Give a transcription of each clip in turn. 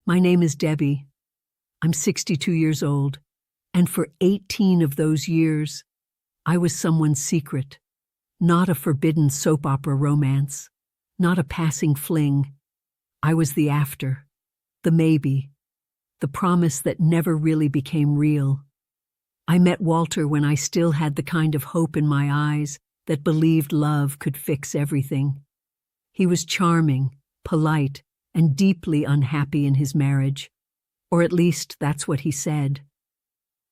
My name is Debbie. I'm 62 years old, and for 18 of those years, I was someone's secret. Not a forbidden soap opera romance, not a passing fling. I was the after, the maybe, the promise that never really became real. I met Walter when I still had the kind of hope in my eyes that believed love could fix everything. He was charming, polite, and deeply unhappy in his marriage, or at least that's what he said.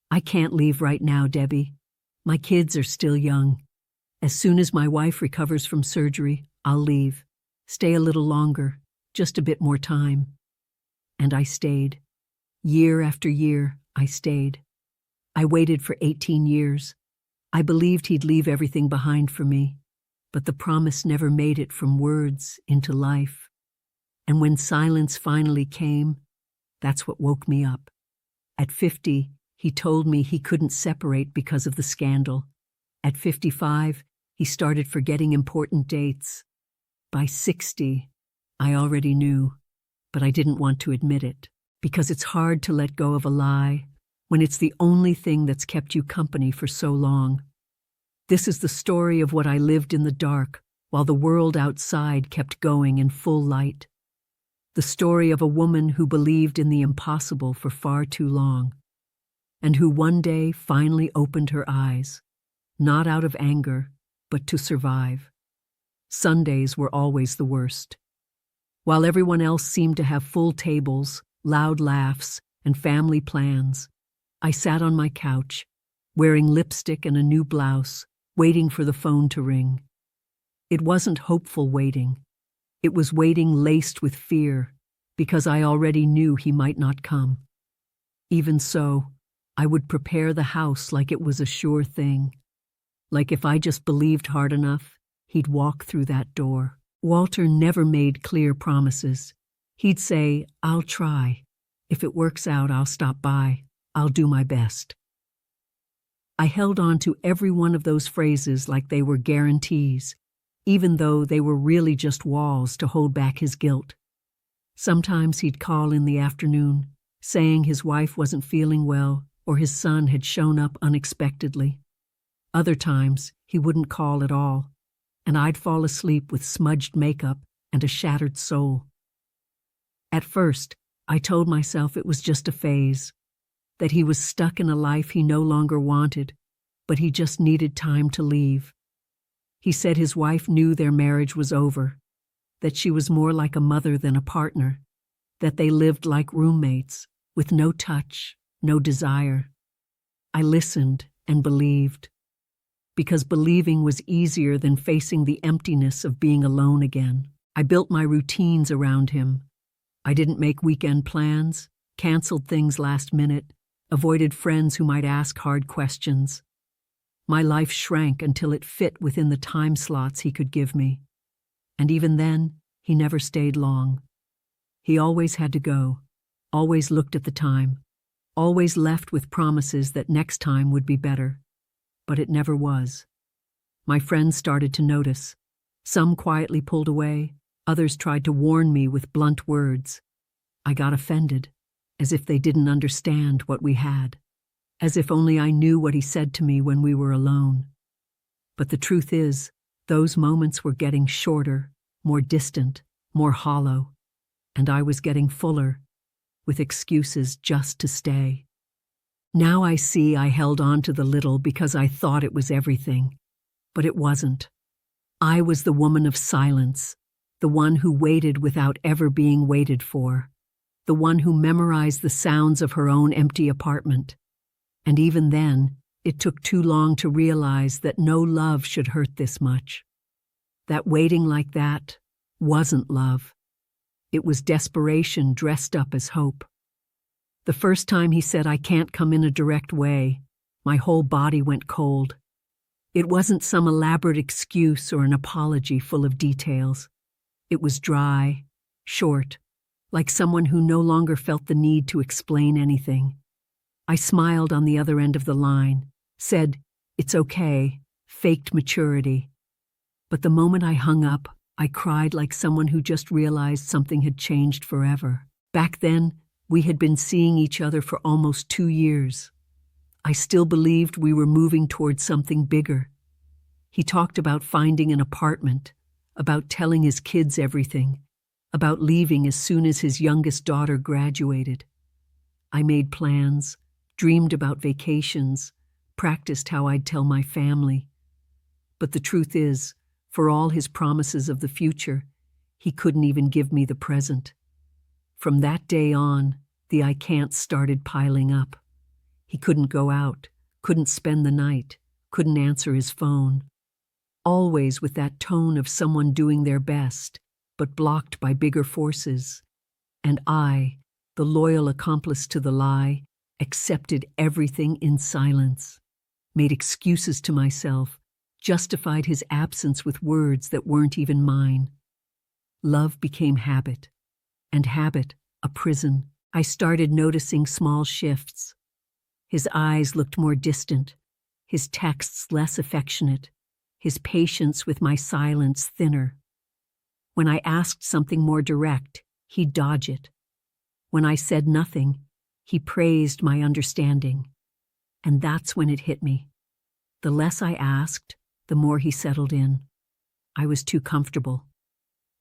I can't leave right now, Debbie. My kids are still young. As soon as my wife recovers from surgery, I'll leave. Stay a little longer, just a bit more time. And I stayed. Year after year, I stayed. I waited for 18 years. I believed he'd leave everything behind for me, but the promise never made it from words into life. And when silence finally came, that's what woke me up. At 50, he told me he couldn't separate because of the scandal. At 55, he started forgetting important dates. By 60, I already knew, but I didn't want to admit it, because it's hard to let go of a lie when it's the only thing that's kept you company for so long. This is the story of what I lived in the dark while the world outside kept going in full light. The story of a woman who believed in the impossible for far too long, and who one day finally opened her eyes, not out of anger, but to survive. Sundays were always the worst. While everyone else seemed to have full tables, loud laughs, and family plans, I sat on my couch, wearing lipstick and a new blouse, waiting for the phone to ring. It wasn't hopeful waiting. It was waiting laced with fear, because I already knew he might not come. Even so, I would prepare the house like it was a sure thing. Like if I just believed hard enough, he'd walk through that door. Walter never made clear promises. He'd say, "I'll try. If it works out, I'll stop by. I'll do my best." I held on to every one of those phrases like they were guarantees, even though they were really just walls to hold back his guilt. Sometimes he'd call in the afternoon, saying his wife wasn't feeling well or his son had shown up unexpectedly. Other times, he wouldn't call at all, and I'd fall asleep with smudged makeup and a shattered soul. At first, I told myself it was just a phase, that he was stuck in a life he no longer wanted, but he just needed time to leave. He said his wife knew their marriage was over, that she was more like a mother than a partner, that they lived like roommates, with no touch, no desire. I listened and believed, because believing was easier than facing the emptiness of being alone again. I built my routines around him. I didn't make weekend plans, canceled things last minute, avoided friends who might ask hard questions. My life shrank until it fit within the time slots he could give me. And even then, he never stayed long. He always had to go, always looked at the time, always left with promises that next time would be better. But it never was. My friends started to notice. Some quietly pulled away, others tried to warn me with blunt words. I got offended, as if they didn't understand what we had, as if only I knew what he said to me when we were alone. But the truth is, those moments were getting shorter, more distant, more hollow, and I was getting fuller, with excuses just to stay. Now I see I held on to the little because I thought it was everything, but it wasn't. I was the woman of silence, the one who waited without ever being waited for, the one who memorized the sounds of her own empty apartment. And even then, it took too long to realize that no love should hurt this much. That waiting like that wasn't love. It was desperation dressed up as hope. The first time he said, "I can't come in a direct way," my whole body went cold. It wasn't some elaborate excuse or an apology full of details. It was dry, short, like someone who no longer felt the need to explain anything. I smiled on the other end of the line, said, "It's okay," faked maturity. But the moment I hung up, I cried like someone who just realized something had changed forever. Back then, We had been seeing each other for almost 2 years. I still believed we were moving towards something bigger. He talked about finding an apartment, about telling his kids everything, about leaving as soon as his youngest daughter graduated. I made plans, dreamed about vacations, practiced how I'd tell my family. But the truth is, for all his promises of the future, he couldn't even give me the present. From that day on, the I can'ts started piling up. He couldn't go out, couldn't spend the night, couldn't answer his phone. Always with that tone of someone doing their best, but blocked by bigger forces. And I, the loyal accomplice to the lie, accepted everything in silence, made excuses to myself, justified his absence with words that weren't even mine. Love became habit, and habit a prison. I started noticing small shifts. His eyes looked more distant, his texts less affectionate, his patience with my silence thinner. When I asked something more direct, he'd dodge it. When I said nothing, he praised my understanding. And that's when it hit me. The less I asked, the more he settled in. I was too comfortable.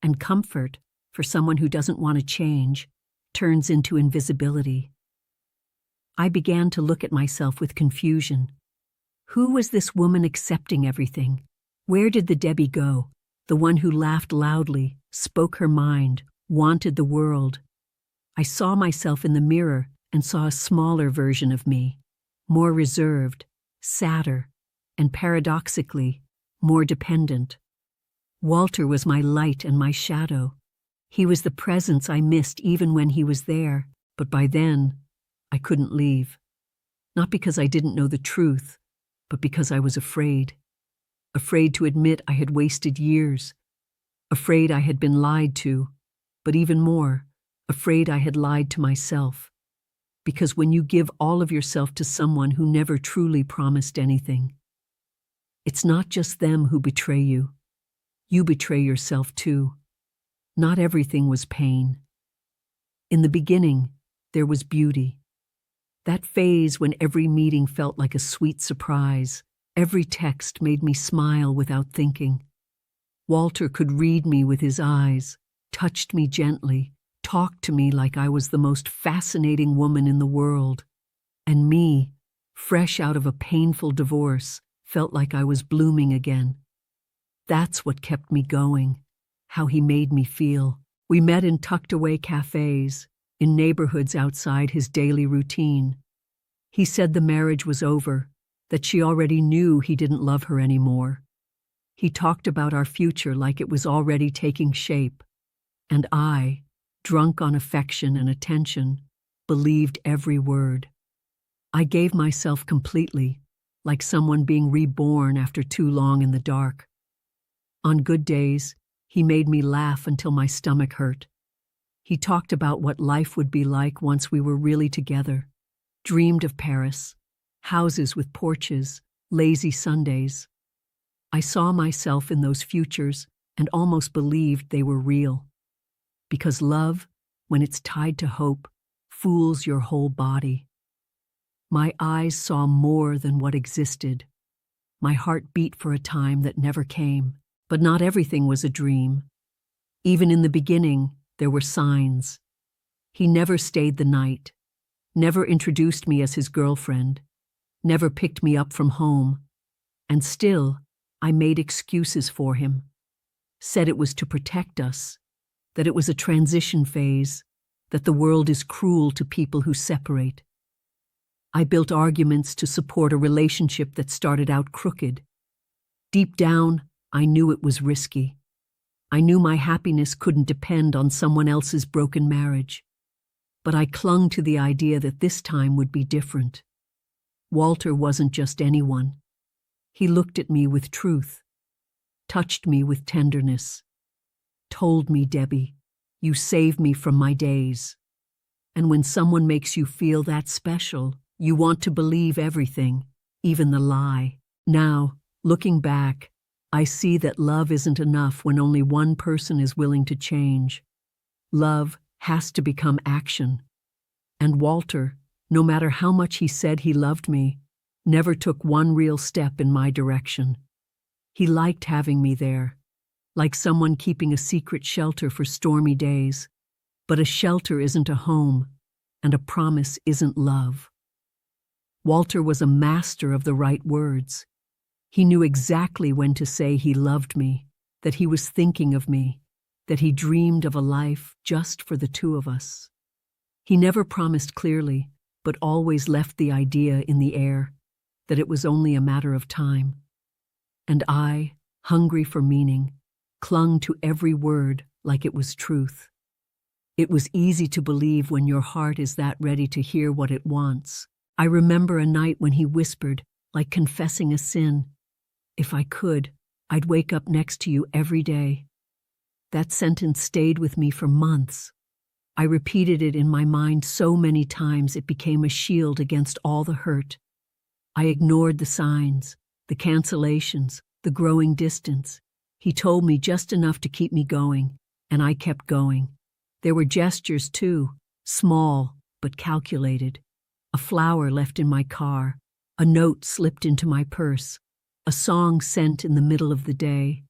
And comfort, for someone who doesn't want to change, turns into invisibility. I began to look at myself with confusion. Who was this woman accepting everything? Where did the Debbie go? The one who laughed loudly, spoke her mind, wanted the world. I saw myself in the mirror and saw a smaller version of me, more reserved, sadder, and paradoxically, more dependent. Walter was my light and my shadow. He was the presence I missed even when he was there, but by then, I couldn't leave. Not because I didn't know the truth, but because I was afraid. Afraid to admit I had wasted years. Afraid I had been lied to, but even more, afraid I had lied to myself. Because when you give all of yourself to someone who never truly promised anything, it's not just them who betray you. You betray yourself too. Not everything was pain. In the beginning, there was beauty. That phase when every meeting felt like a sweet surprise. Every text made me smile without thinking. Walter could read me with his eyes, touched me gently, talked to me like I was the most fascinating woman in the world. And me, fresh out of a painful divorce, felt like I was blooming again. That's what kept me going, how he made me feel. We met in tucked-away cafes, in neighborhoods outside his daily routine. He said the marriage was over, that she already knew he didn't love her anymore. He talked about our future like it was already taking shape. And I, drunk on affection and attention, believed every word. I gave myself completely, like someone being reborn after too long in the dark. On good days, he made me laugh until my stomach hurt. He talked about what life would be like once we were really together, dreamed of Paris, houses with porches, lazy Sundays. I saw myself in those futures and almost believed they were real. Because love, when it's tied to hope, fools your whole body. My eyes saw more than what existed. My heart beat for a time that never came. But not everything was a dream. Even in the beginning, there were signs. He never stayed the night, never introduced me as his girlfriend, never picked me up from home. And still, I made excuses for him. Said it was to protect us, that it was a transition phase, that the world is cruel to people who separate. I built arguments to support a relationship that started out crooked. Deep down, I knew it was risky. I knew my happiness couldn't depend on someone else's broken marriage. But I clung to the idea that this time would be different. Walter wasn't just anyone. He looked at me with truth, touched me with tenderness, told me, Debbie, you saved me from my days. And when someone makes you feel that special, you want to believe everything, even the lie. Now, looking back, I see that love isn't enough when only one person is willing to change. Love has to become action. And Walter, no matter how much he said he loved me, never took one real step in my direction. He liked having me there, like someone keeping a secret shelter for stormy days. But a shelter isn't a home, and a promise isn't love. Walter was a master of the right words. He knew exactly when to say he loved me, that he was thinking of me, that he dreamed of a life just for the two of us. He never promised clearly, but always left the idea in the air that it was only a matter of time. And I, hungry for meaning, clung to every word like it was truth. It was easy to believe when your heart is that ready to hear what it wants. I remember a night when he whispered, like confessing a sin, "If I could, I'd wake up next to you every day." That sentence stayed with me for months. I repeated it in my mind so many times it became a shield against all the hurt. I ignored the signs, the cancellations, the growing distance. He told me just enough to keep me going, and I kept going. There were gestures too, small but calculated. A flower left in my car, a note slipped into my purse, a song sent in the middle of the day.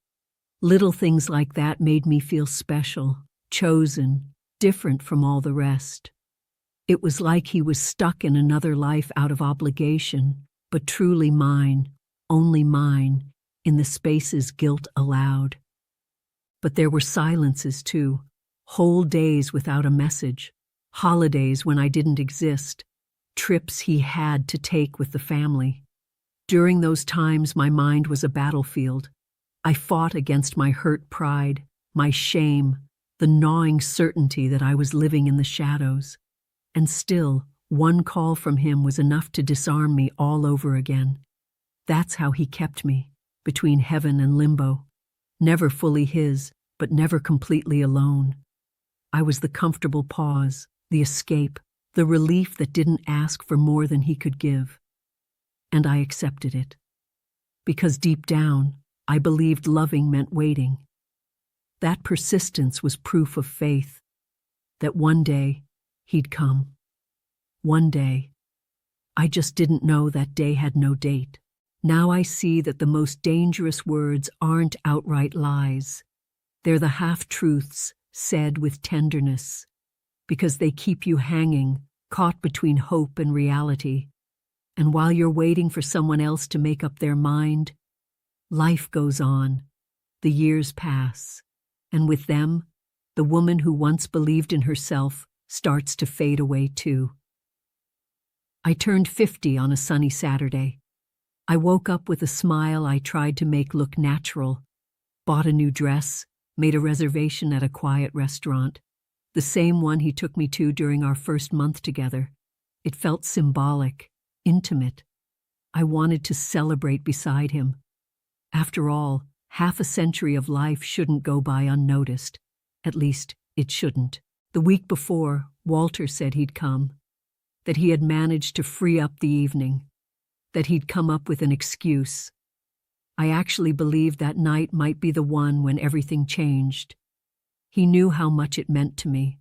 Little things like that made me feel special, chosen, different from all the rest. It was like he was stuck in another life out of obligation, but truly mine, only mine, in the spaces guilt allowed. But there were silences too, whole days without a message, holidays when I didn't exist, trips he had to take with the family. During those times my mind was a battlefield. I fought against my hurt pride, my shame, the gnawing certainty that I was living in the shadows. And still, one call from him was enough to disarm me all over again. That's how he kept me, between heaven and limbo. Never fully his, but never completely alone. I was the comfortable pause, the escape, the relief that didn't ask for more than he could give. And I accepted it. Because deep down, I believed loving meant waiting. That persistence was proof of faith, that one day he'd come. One day. I just didn't know that day had no date. Now I see that the most dangerous words aren't outright lies. They're the half-truths said with tenderness, because they keep you hanging, caught between hope and reality. And while you're waiting for someone else to make up their mind, life goes on, the years pass, and with them, the woman who once believed in herself starts to fade away too. I turned 50 on a sunny Saturday. I woke up with a smile I tried to make look natural, bought a new dress, made a reservation at a quiet restaurant, the same one he took me to during our first month together. It felt symbolic, intimate. I wanted to celebrate beside him. After all, half a century of life shouldn't go by unnoticed. At least, it shouldn't. The week before, Walter said he'd come, that he had managed to free up the evening, that he'd come up with an excuse. I actually believed that night might be the one when everything changed. He knew how much it meant to me.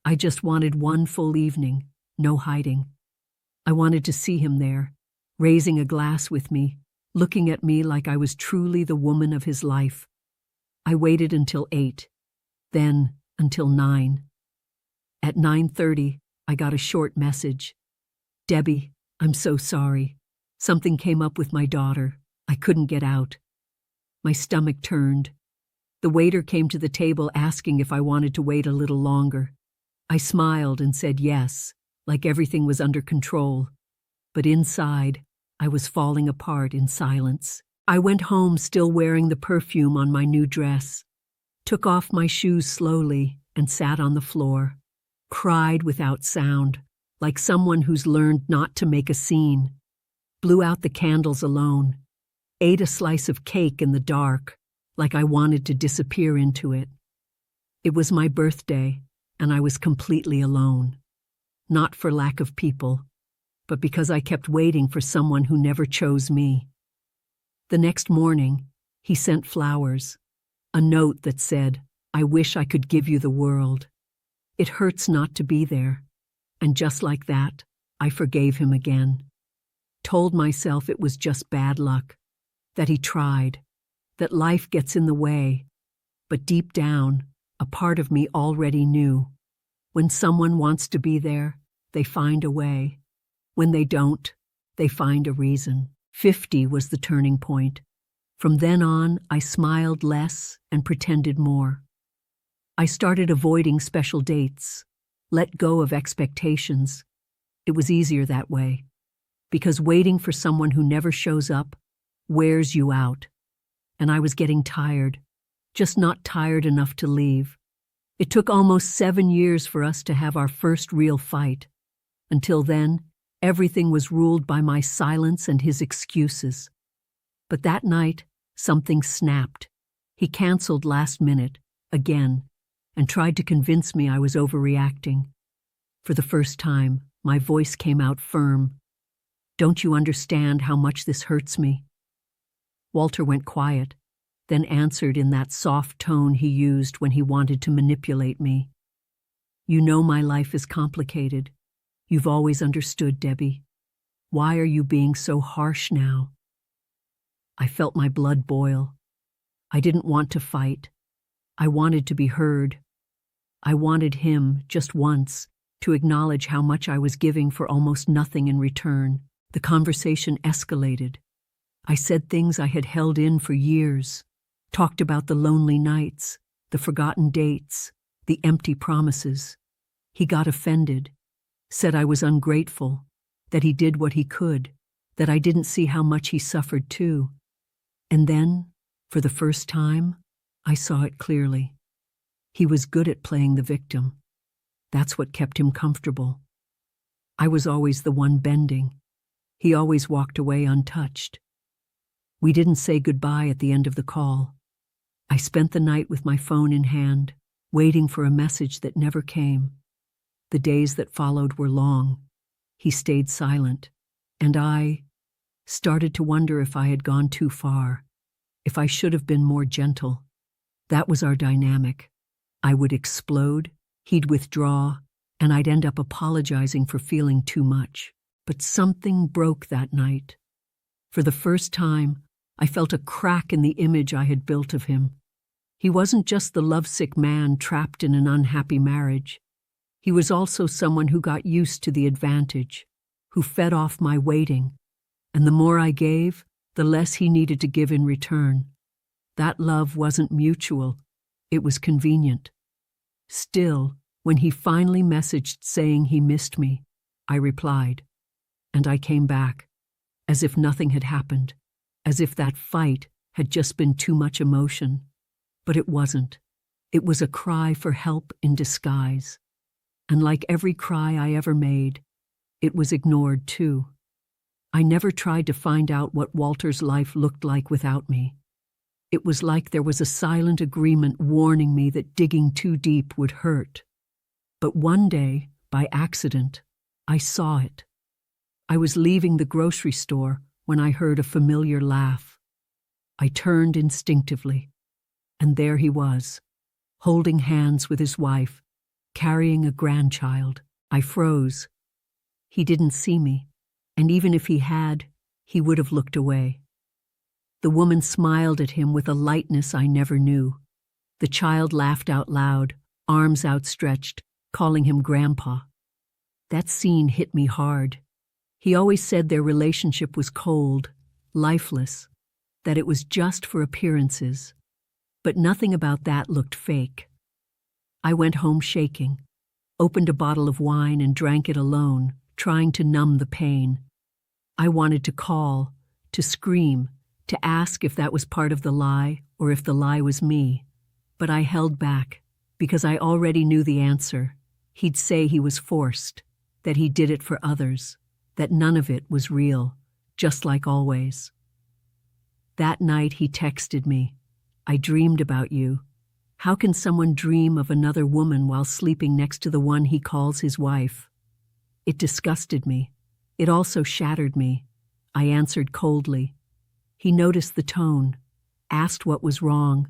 I just wanted one full evening, no hiding. I wanted to see him there, raising a glass with me, looking at me like I was truly the woman of his life. I waited until 8, then until 9. At 9:30, I got a short message. "Debbie, I'm so sorry. Something came up with my daughter. I couldn't get out." My stomach turned. The waiter came to the table asking if I wanted to wait a little longer. I smiled and said yes, like everything was under control. But inside, I was falling apart in silence. I went home still wearing the perfume on my new dress, took off my shoes slowly and sat on the floor, cried without sound, like someone who's learned not to make a scene, blew out the candles alone, ate a slice of cake in the dark, like I wanted to disappear into it. It was my birthday, and I was completely alone. Not for lack of people, but because I kept waiting for someone who never chose me. The next morning, he sent flowers, a note that said, "I wish I could give you the world. It hurts not to be there. And just like that, I forgave him again. Told myself it was just bad luck, that he tried, that life gets in the way. But deep down, a part of me already knew. When someone wants to be there, they find a way. When they don't, they find a reason. 50 was the turning point. From then on, I smiled less and pretended more. I started avoiding special dates, let go of expectations. It was easier that way, because waiting for someone who never shows up wears you out. And I was getting tired, just not tired enough to leave. It took almost 7 years for us to have our first real fight. Until then, everything was ruled by my silence and his excuses. But that night, something snapped. He canceled last minute, again, and tried to convince me I was overreacting. For the first time, my voice came out firm. "Don't you understand how much this hurts me?" Walter went quiet, then answered in that soft tone he used when he wanted to manipulate me. "You know my life is complicated. You've always understood, Debbie. Why are you being so harsh now?" I felt my blood boil. I didn't want to fight. I wanted to be heard. I wanted him, just once, to acknowledge how much I was giving for almost nothing in return. The conversation escalated. I said things I had held in for years, talked about the lonely nights, the forgotten dates, the empty promises. He got offended, said I was ungrateful, that he did what he could, that I didn't see how much he suffered too. And then, for the first time, I saw it clearly. He was good at playing the victim. That's what kept him comfortable. I was always the one bending. He always walked away untouched. We didn't say goodbye at the end of the call. I spent the night with my phone in hand, waiting for a message that never came. The days that followed were long. He stayed silent, and I started to wonder if I had gone too far, if I should have been more gentle. That was our dynamic. I would explode, he'd withdraw, and I'd end up apologizing for feeling too much. But something broke that night. For the first time, I felt a crack in the image I had built of him. He wasn't just the lovesick man trapped in an unhappy marriage. He was also someone who got used to the advantage, who fed off my waiting, and the more I gave, the less he needed to give in return. That love wasn't mutual, it was convenient. Still, when he finally messaged saying he missed me, I replied, and I came back, as if nothing had happened, as if that fight had just been too much emotion. But it wasn't. It was a cry for help in disguise. And like every cry I ever made, it was ignored too. I never tried to find out what Walter's life looked like without me. It was like there was a silent agreement warning me that digging too deep would hurt. But one day, by accident, I saw it. I was leaving the grocery store when I heard a familiar laugh. I turned instinctively, and there he was, holding hands with his wife, carrying a grandchild. I froze. He didn't see me, and even if he had, he would have looked away. The woman smiled at him with a lightness I never knew. The child laughed out loud, arms outstretched, calling him Grandpa. That scene hit me hard. He always said their relationship was cold, lifeless, that it was just for appearances. But nothing about that looked fake. I went home shaking, opened a bottle of wine and drank it alone, trying to numb the pain. I wanted to call, to scream, to ask if that was part of the lie or if the lie was me. But I held back, because I already knew the answer. He'd say he was forced, that he did it for others, that none of it was real, just like always. That night he texted me, "I dreamed about you. How can someone dream of another woman while sleeping next to the one he calls his wife?" It disgusted me. It also shattered me. I answered coldly. He noticed the tone, asked what was wrong.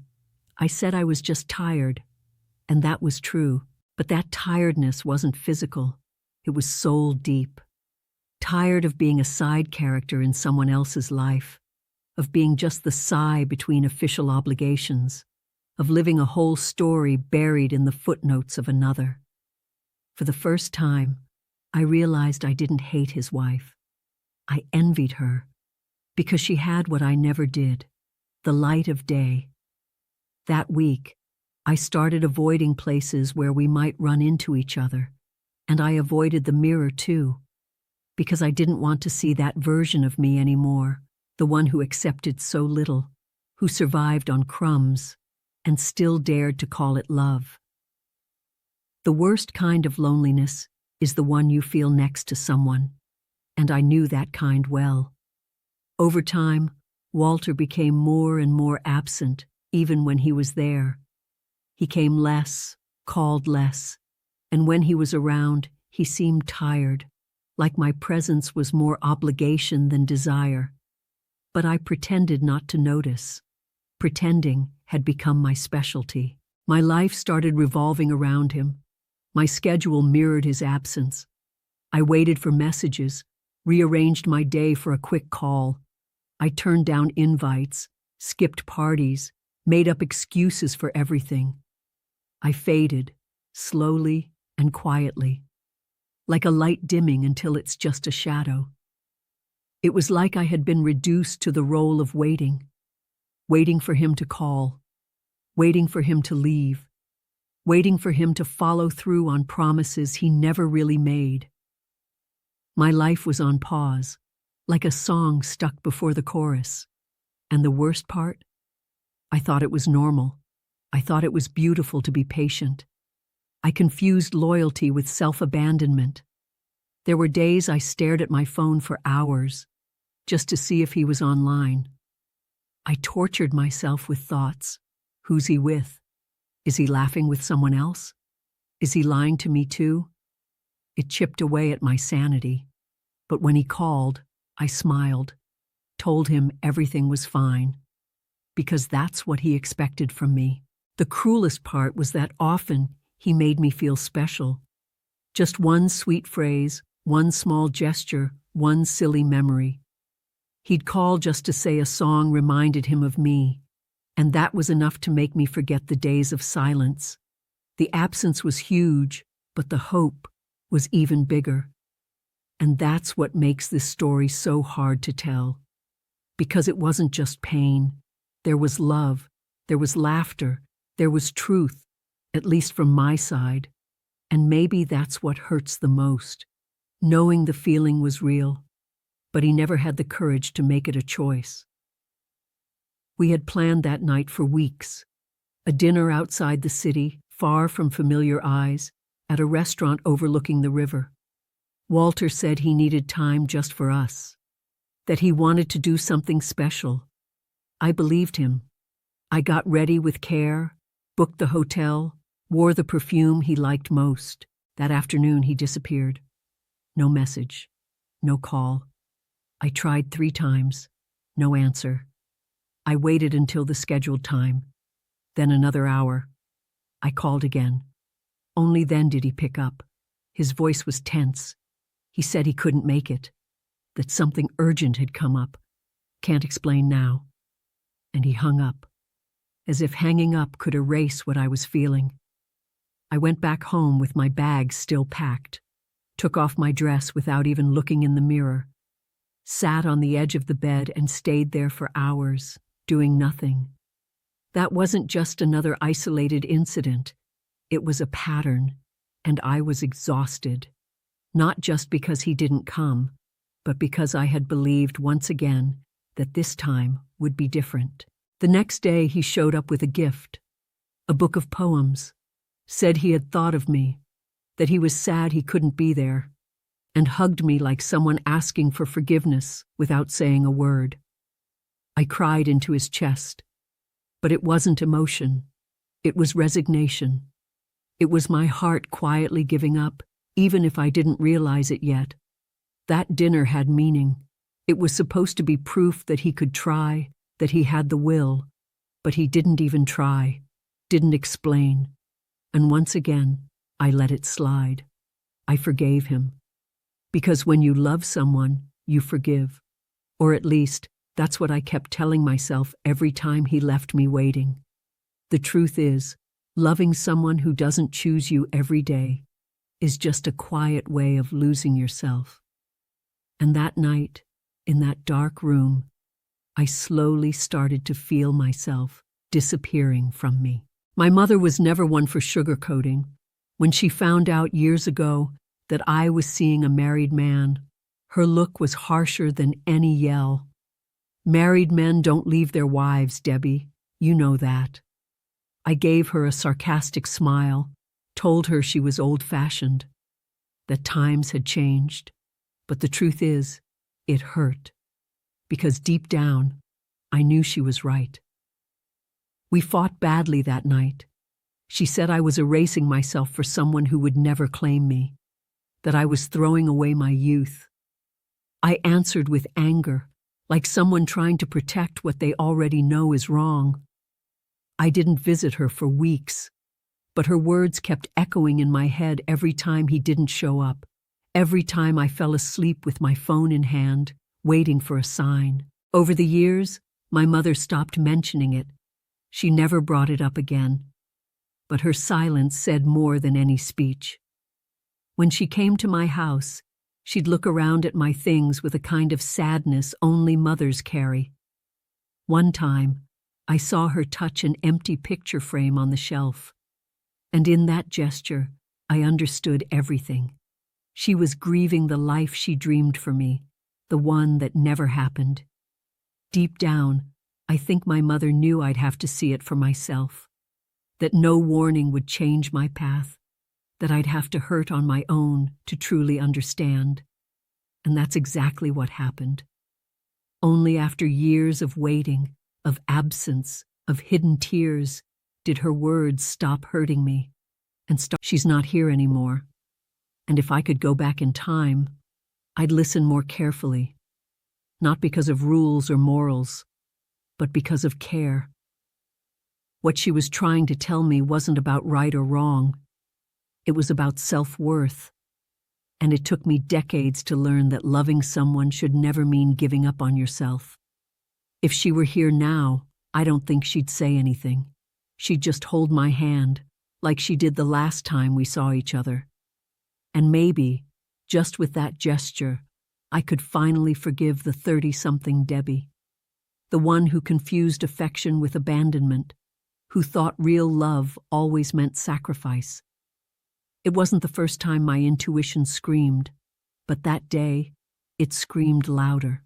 I said I was just tired, and that was true. But that tiredness wasn't physical. It was soul deep. Tired of being a side character in someone else's life, of being just the sigh between official obligations, of living a whole story buried in the footnotes of another. For the first time, I realized I didn't hate his wife. I envied her, because she had what I never did, the light of day. That week, I started avoiding places where we might run into each other, and I avoided the mirror too, because I didn't want to see that version of me anymore, the one who accepted so little, who survived on crumbs, and still dared to call it love. The worst kind of loneliness is the one you feel next to someone, and I knew that kind well. Over time, Walter became more and more absent, even when he was there. He came less, called less, and when he was around, he seemed tired, like my presence was more obligation than desire. But I pretended not to notice. Pretending had become my specialty. My life started revolving around him. My schedule mirrored his absence. I waited for messages, rearranged my day for a quick call. I turned down invites, skipped parties, made up excuses for everything. I faded, slowly and quietly, like a light dimming until it's just a shadow. It was like I had been reduced to the role of waiting for him to call, waiting for him to leave, waiting for him to follow through on promises he never really made. My life was on pause, like a song stuck before the chorus. And the worst part? I thought it was normal. I thought it was beautiful to be patient. I confused loyalty with self-abandonment. There were days I stared at my phone for hours, just to see if he was online. I tortured myself with thoughts. Who's he with? Is he laughing with someone else? Is he lying to me too? It chipped away at my sanity. But when he called, I smiled, told him everything was fine, because that's what he expected from me. The cruelest part was that often he made me feel special. Just one sweet phrase, one small gesture, one silly memory. He'd call just to say a song reminded him of me, and that was enough to make me forget the days of silence. The absence was huge, but the hope was even bigger. And that's what makes this story so hard to tell. Because it wasn't just pain. There was love, there was laughter, there was truth, at least from my side. And maybe that's what hurts the most, knowing the feeling was real, but he never had the courage to make it a choice. We had planned that night for weeks. A dinner outside the city, far from familiar eyes, at a restaurant overlooking the river. Walter said he needed time just for us, that he wanted to do something special. I believed him. I got ready with care, booked the hotel, wore the perfume he liked most. That afternoon he disappeared. No message, no call. I tried 3 times, no answer. I waited until the scheduled time, then another hour. I called again. Only then did he pick up. His voice was tense. He said he couldn't make it, that something urgent had come up. Can't explain now. And he hung up, as if hanging up could erase what I was feeling. I went back home with my bags still packed, took off my dress without even looking in the mirror, sat on the edge of the bed and stayed there for hours, doing nothing. That wasn't just another isolated incident. It was a pattern, and I was exhausted. Not just because he didn't come, but because I had believed once again that this time would be different. The next day he showed up with a gift, a book of poems, said he had thought of me, that he was sad he couldn't be there, and hugged me like someone asking for forgiveness without saying a word. I cried into his chest, but it wasn't emotion, it was resignation. It was my heart quietly giving up, even if I didn't realize it yet. That dinner had meaning. It was supposed to be proof that he could try, that he had the will, but he didn't even try, didn't explain. And once again, I let it slide. I forgave him. Because when you love someone, you forgive. Or at least, that's what I kept telling myself every time he left me waiting. The truth is, loving someone who doesn't choose you every day is just a quiet way of losing yourself. And that night, in that dark room, I slowly started to feel myself disappearing from me. My mother was never one for sugarcoating. When she found out years ago that I was seeing a married man, her look was harsher than any yell. Married men don't leave their wives, Debbie. You know that. I gave her a sarcastic smile, told her she was old-fashioned, that times had changed. But the truth is, it hurt. Because deep down, I knew she was right. We fought badly that night. She said I was erasing myself for someone who would never claim me, that I was throwing away my youth. I answered with anger, like someone trying to protect what they already know is wrong. I didn't visit her for weeks, but her words kept echoing in my head every time he didn't show up, every time I fell asleep with my phone in hand, waiting for a sign. Over the years, my mother stopped mentioning it. She never brought it up again. But her silence said more than any speech. When she came to my house, she'd look around at my things with a kind of sadness only mothers carry. One time, I saw her touch an empty picture frame on the shelf. And in that gesture, I understood everything. She was grieving the life she dreamed for me, the one that never happened. Deep down, I think my mother knew I'd have to see it for myself, that no warning would change my path, that I'd have to hurt on my own to truly understand. And that's exactly what happened. Only after years of waiting, of absence, of hidden tears, did her words stop hurting me and stop. She's not here anymore. And if I could go back in time, I'd listen more carefully, not because of rules or morals, but because of care. What she was trying to tell me wasn't about right or wrong. It was about self-worth. And it took me decades to learn that loving someone should never mean giving up on yourself. If she were here now, I don't think she'd say anything. She'd just hold my hand, like she did the last time we saw each other. And maybe, just with that gesture, I could finally forgive the 30-something Debbie, the one who confused affection with abandonment, who thought real love always meant sacrifice. It wasn't the first time my intuition screamed, but that day, it screamed louder.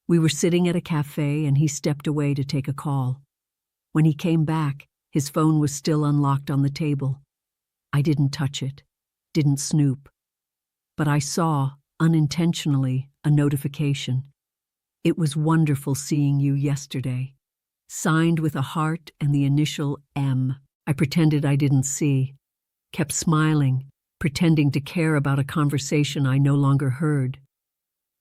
We were sitting at a cafe and he stepped away to take a call. When he came back, his phone was still unlocked on the table. I didn't touch it, didn't snoop. But I saw, unintentionally, a notification. It was wonderful seeing you yesterday. Signed with a heart and the initial M. I pretended I didn't see, kept smiling, pretending to care about a conversation I no longer heard.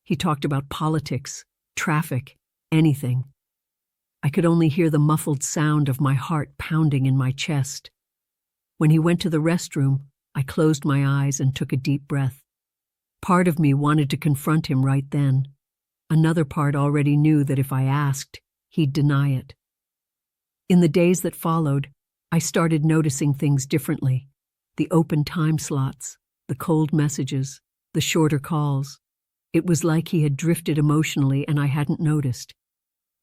He talked about politics, traffic, anything. I could only hear the muffled sound of my heart pounding in my chest. When he went to the restroom, I closed my eyes and took a deep breath. Part of me wanted to confront him right then. Another part already knew that if I asked, he'd deny it. In the days that followed, I started noticing things differently. The open time slots, the cold messages, the shorter calls. It was like he had drifted emotionally and I hadn't noticed.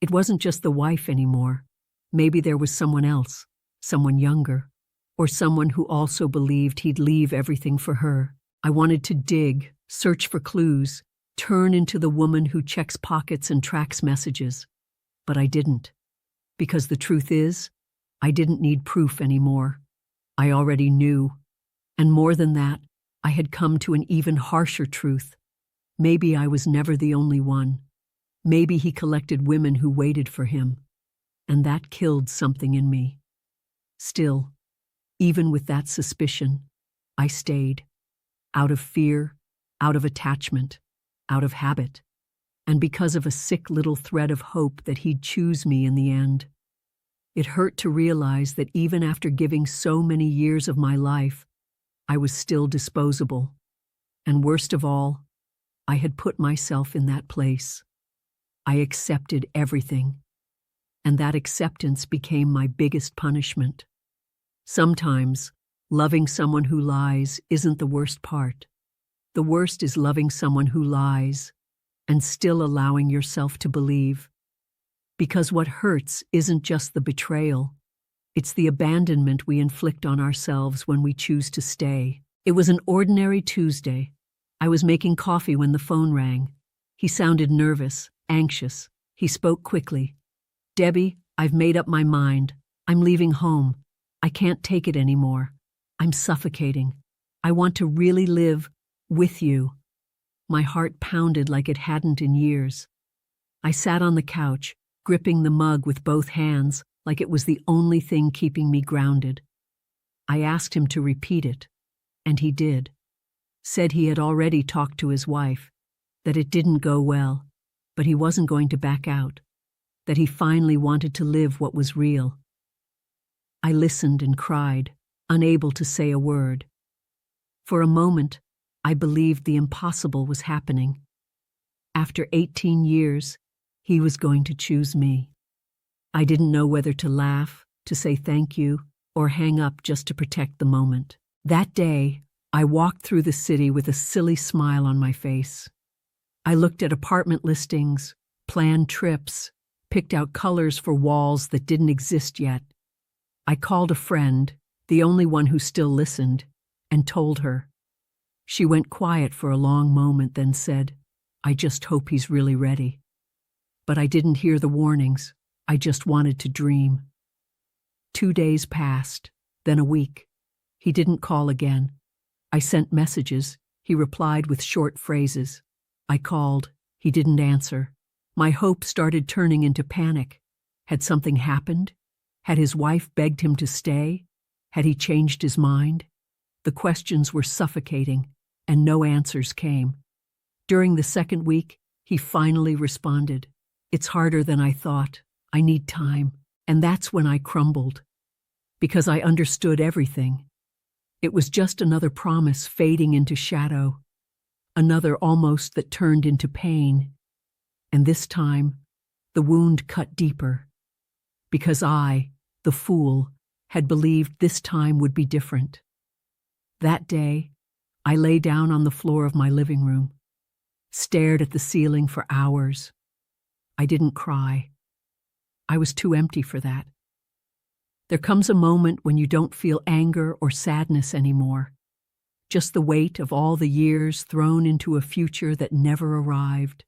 It wasn't just the wife anymore. Maybe there was someone else, someone younger, or someone who also believed he'd leave everything for her. I wanted to dig, search for clues, turn into the woman who checks pockets and tracks messages. But I didn't. Because the truth is, I didn't need proof anymore. I already knew. And more than that, I had come to an even harsher truth. Maybe I was never the only one. Maybe he collected women who waited for him. And that killed something in me. Still, even with that suspicion, I stayed. Out of fear, out of attachment, out of habit. And because of a sick little thread of hope that he'd choose me in the end. It hurt to realize that even after giving so many years of my life, I was still disposable. And worst of all, I had put myself in that place. I accepted everything, and that acceptance became my biggest punishment. Sometimes, loving someone who lies isn't the worst part. The worst is loving someone who lies and still allowing yourself to believe. Because what hurts isn't just the betrayal, it's the abandonment we inflict on ourselves when we choose to stay. It was an ordinary Tuesday. I was making coffee when the phone rang. He sounded nervous, anxious. He spoke quickly. "Debbie, I've made up my mind. I'm leaving home. I can't take it anymore. I'm suffocating. I want to really live with you." My heart pounded like it hadn't in years. I sat on the couch, gripping the mug with both hands like it was the only thing keeping me grounded. I asked him to repeat it, and he did. Said he had already talked to his wife, that it didn't go well, but he wasn't going to back out, that he finally wanted to live what was real. I listened and cried, unable to say a word. For a moment, I believed the impossible was happening. After 18 years, he was going to choose me. I didn't know whether to laugh, to say thank you, or hang up just to protect the moment. That day, I walked through the city with a silly smile on my face. I looked at apartment listings, planned trips, picked out colors for walls that didn't exist yet. I called a friend, the only one who still listened, and told her. She went quiet for a long moment, then said, "I just hope he's really ready." But I didn't hear the warnings. I just wanted to dream. 2 days passed, then a week. He didn't call again. I sent messages. He replied with short phrases. I called. He didn't answer. My hope started turning into panic. Had something happened? Had his wife begged him to stay? Had he changed his mind? The questions were suffocating, and no answers came. During the second week, he finally responded. "It's harder than I thought. I need time." And that's when I crumbled. Because I understood everything. It was just another promise fading into shadow. Another almost that turned into pain. And this time, the wound cut deeper. Because I, the fool, had believed this time would be different. That day, I lay down on the floor of my living room, stared at the ceiling for hours. I didn't cry. I was too empty for that. There comes a moment when you don't feel anger or sadness anymore. Just the weight of all the years thrown into a future that never arrived.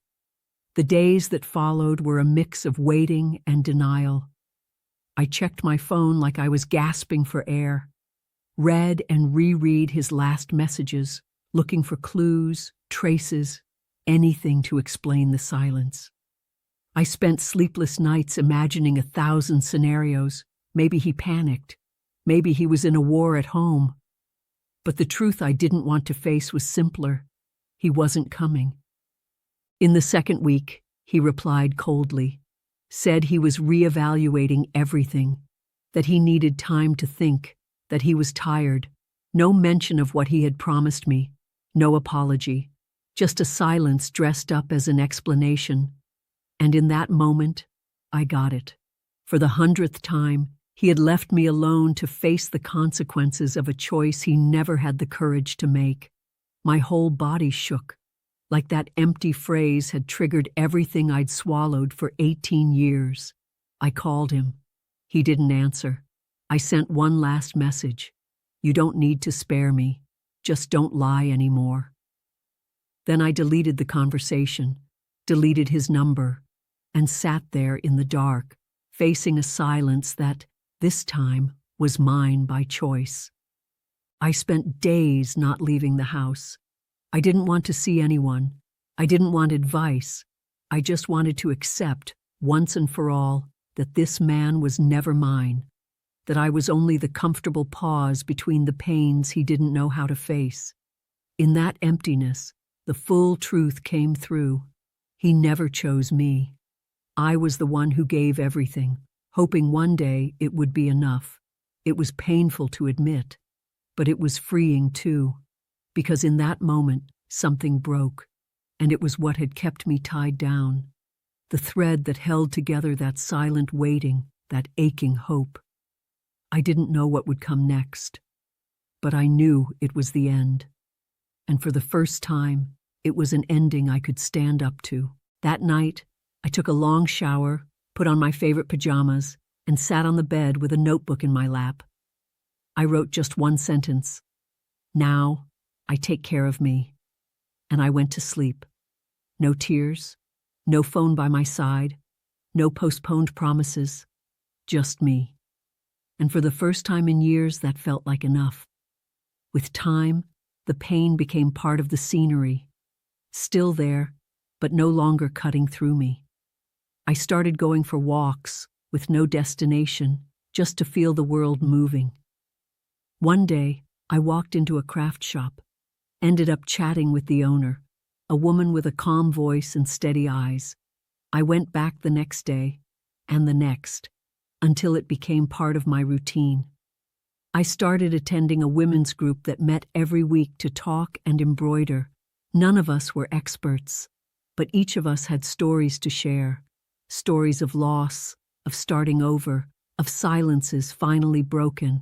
The days that followed were a mix of waiting and denial. I checked my phone like I was gasping for air, read and reread his last messages, looking for clues, traces, anything to explain the silence. I spent sleepless nights imagining 1,000 scenarios. Maybe he panicked. Maybe he was in a war at home. But the truth I didn't want to face was simpler. He wasn't coming. In the second week, he replied coldly, said he was reevaluating everything, that he needed time to think, that he was tired. No mention of what he had promised me, no apology, just a silence dressed up as an explanation. And in that moment, I got it. For the 100th time, he had left me alone to face the consequences of a choice he never had the courage to make. My whole body shook, like that empty phrase had triggered everything I'd swallowed for 18 years. I called him. He didn't answer. I sent one last message. "You don't need to spare me. Just don't lie anymore." Then I deleted the conversation, deleted his number, and sat there in the dark, facing a silence that, this time, was mine by choice. I spent days not leaving the house. I didn't want to see anyone. I didn't want advice. I just wanted to accept, once and for all, that this man was never mine, that I was only the comfortable pause between the pains he didn't know how to face. In that emptiness, the full truth came through. He never chose me. I was the one who gave everything, hoping one day it would be enough. It was painful to admit, But it was freeing too, because in that moment something broke, and it was what had kept me tied down. The thread that held together that silent waiting, that aching hope. I didn't know what would come next, but I knew it was the end. And for the first time, it was an ending I could stand up to. That night, I took a long shower, put on my favorite pajamas, and sat on the bed with a notebook in my lap. I wrote just one sentence. Now, I take care of me. And I went to sleep. No tears, no phone by my side, no postponed promises, just me. And for the first time in years, that felt like enough. With time, the pain became part of the scenery, still there, but no longer cutting through me. I started going for walks, with no destination, just to feel the world moving. One day, I walked into a craft shop, ended up chatting with the owner, a woman with a calm voice and steady eyes. I went back the next day, and the next, until it became part of my routine. I started attending a women's group that met every week to talk and embroider. None of us were experts, but each of us had stories to share. Stories of loss, of starting over, of silences finally broken.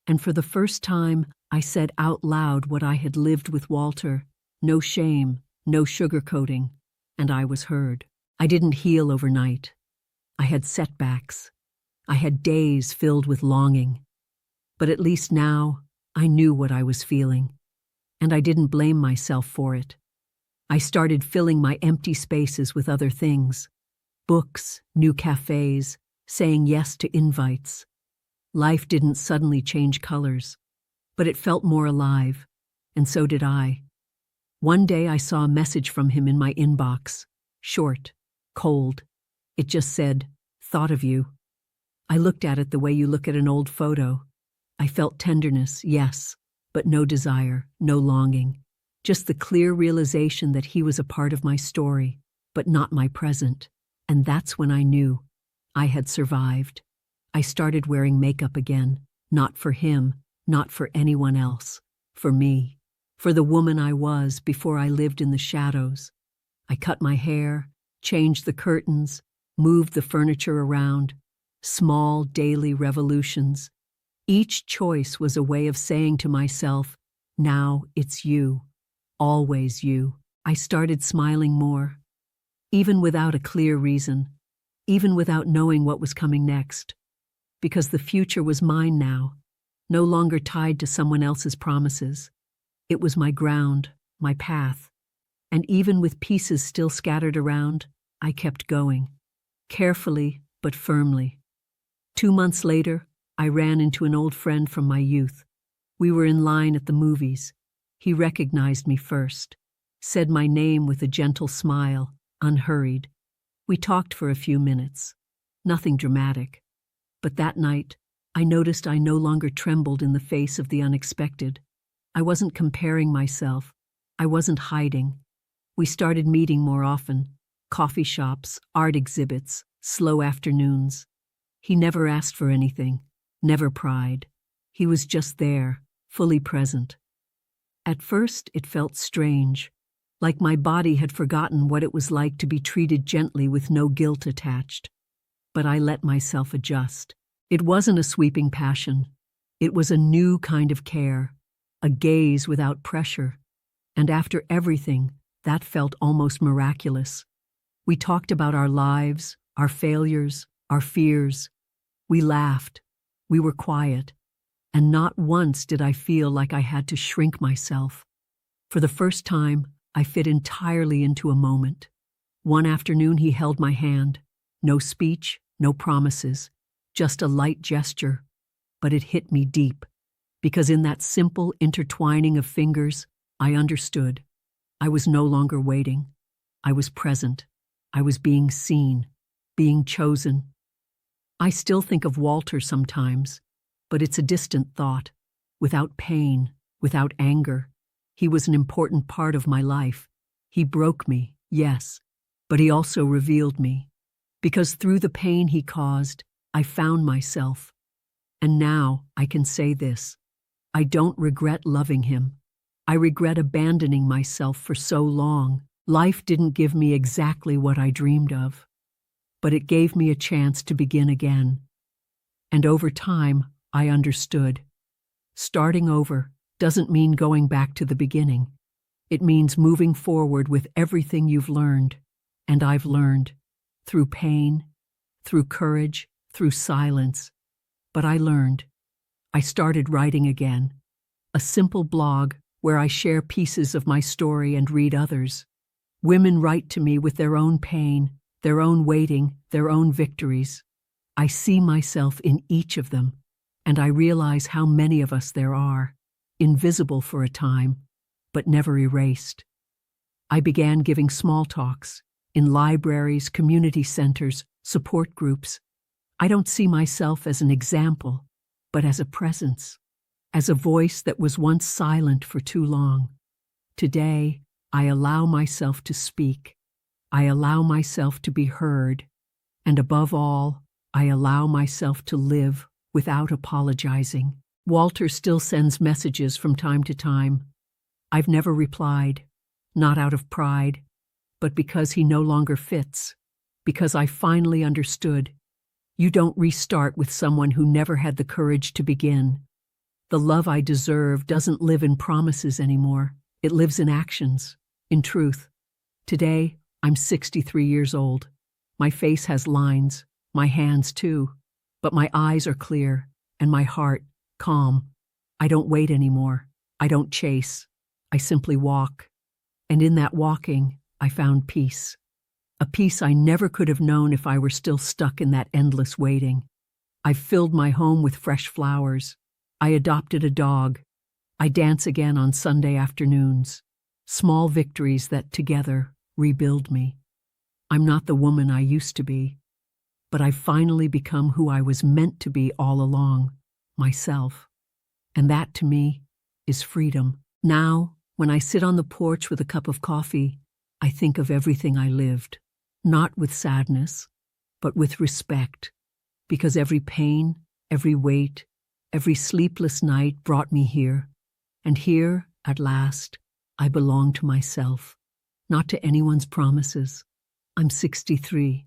And for the first time, I said out loud what I had lived with Walter. No shame, no sugarcoating, and I was heard. I didn't heal overnight. I had setbacks. I had days filled with longing. But at least now, I knew what I was feeling, and I didn't blame myself for it. I started filling my empty spaces with other things. Books, new cafes, saying yes to invites. Life didn't suddenly change colors, but it felt more alive, and so did I. One day I saw a message from him in my inbox, short, cold. It just said, "Thought of you." I looked at it the way you look at an old photo. I felt tenderness, yes, but no desire, no longing. Just the clear realization that he was a part of my story, but not my present. And that's when I knew I had survived. I started wearing makeup again, not for him, not for anyone else, for me, for the woman I was before I lived in the shadows. I cut my hair, changed the curtains, moved the furniture around, small daily revolutions. Each choice was a way of saying to myself, now it's you, always you. I started smiling more, even without a clear reason, even without knowing what was coming next, because the future was mine now, no longer tied to someone else's promises. It was my ground, my path, and even with pieces still scattered around, I kept going, carefully but firmly. 2 months later, I ran into an old friend from my youth. We were in line at the movies. He recognized me first, said my name with a gentle smile, unhurried. We talked for a few minutes. Nothing dramatic. But that night, I noticed I no longer trembled in the face of the unexpected. I wasn't comparing myself. I wasn't hiding. We started meeting more often. Coffee shops, art exhibits, slow afternoons. He never asked for anything, never pried. He was just there, fully present. At first, it felt strange, like my body had forgotten what it was like to be treated gently with no guilt attached. But I let myself adjust. It wasn't a sweeping passion. It was a new kind of care, a gaze without pressure. And after everything, that felt almost miraculous. We talked about our lives, our failures, our fears. We laughed. We were quiet. And not once did I feel like I had to shrink myself. For the first time, I fit entirely into a moment. One afternoon, he held my hand. No speech, no promises, just a light gesture. But it hit me deep, because in that simple intertwining of fingers, I understood. I was no longer waiting. I was present. I was being seen, being chosen. I still think of Walter sometimes, but it's a distant thought, without pain, without anger. He was an important part of my life. He broke me, yes, but he also revealed me. Because through the pain he caused, I found myself. And now I can say this. I don't regret loving him. I regret abandoning myself for so long. Life didn't give me exactly what I dreamed of, but it gave me a chance to begin again. And over time, I understood. Starting over doesn't mean going back to the beginning. It means moving forward with everything you've learned, and I've learned, through pain, through courage, through silence. But I learned. I started writing again. A simple blog where I share pieces of my story and read others. Women write to me with their own pain, their own waiting, their own victories. I see myself in each of them, and I realize how many of us there are, invisible for a time, but never erased. I began giving small talks in libraries, community centers, support groups. I don't see myself as an example, but as a presence, as a voice that was once silent for too long. Today, I allow myself to speak. I allow myself to be heard. And above all, I allow myself to live without apologizing. Walter still sends messages from time to time. I've never replied, not out of pride, but because he no longer fits, because I finally understood. You don't restart with someone who never had the courage to begin. The love I deserve doesn't live in promises anymore. It lives in actions, in truth. Today, I'm 63 years old. My face has lines, my hands too, but my eyes are clear, and my heart calm. I don't wait anymore. I don't chase. I simply walk. And in that walking, I found peace. A peace I never could have known if I were still stuck in that endless waiting. I've filled my home with fresh flowers. I adopted a dog. I dance again on Sunday afternoons. Small victories that together rebuild me. I'm not the woman I used to be, but I've finally become who I was meant to be all along, myself. And that, to me, is freedom. Now, when I sit on the porch with a cup of coffee, I think of everything I lived, not with sadness, but with respect, because every pain, every weight, every sleepless night brought me here. And here, at last, I belong to myself, not to anyone's promises. I'm 63,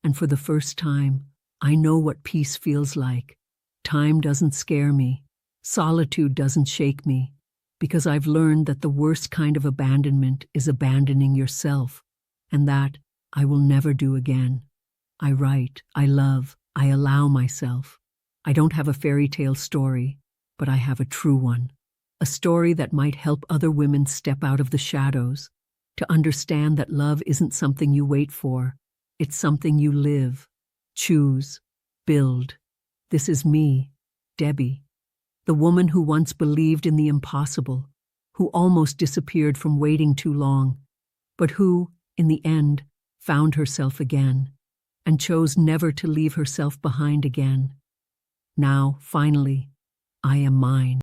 and for the first time, I know what peace feels like. Time doesn't scare me. Solitude doesn't shake me, because I've learned that the worst kind of abandonment is abandoning yourself, and that I will never do again. I write, I love, I allow myself. I don't have a fairy tale story, but I have a true one. A story that might help other women step out of the shadows, to understand that love isn't something you wait for. It's something you live, choose, build. This is me, Debbie, the woman who once believed in the impossible, who almost disappeared from waiting too long, but who, in the end, found herself again, and chose never to leave herself behind again. Now, finally, I am mine.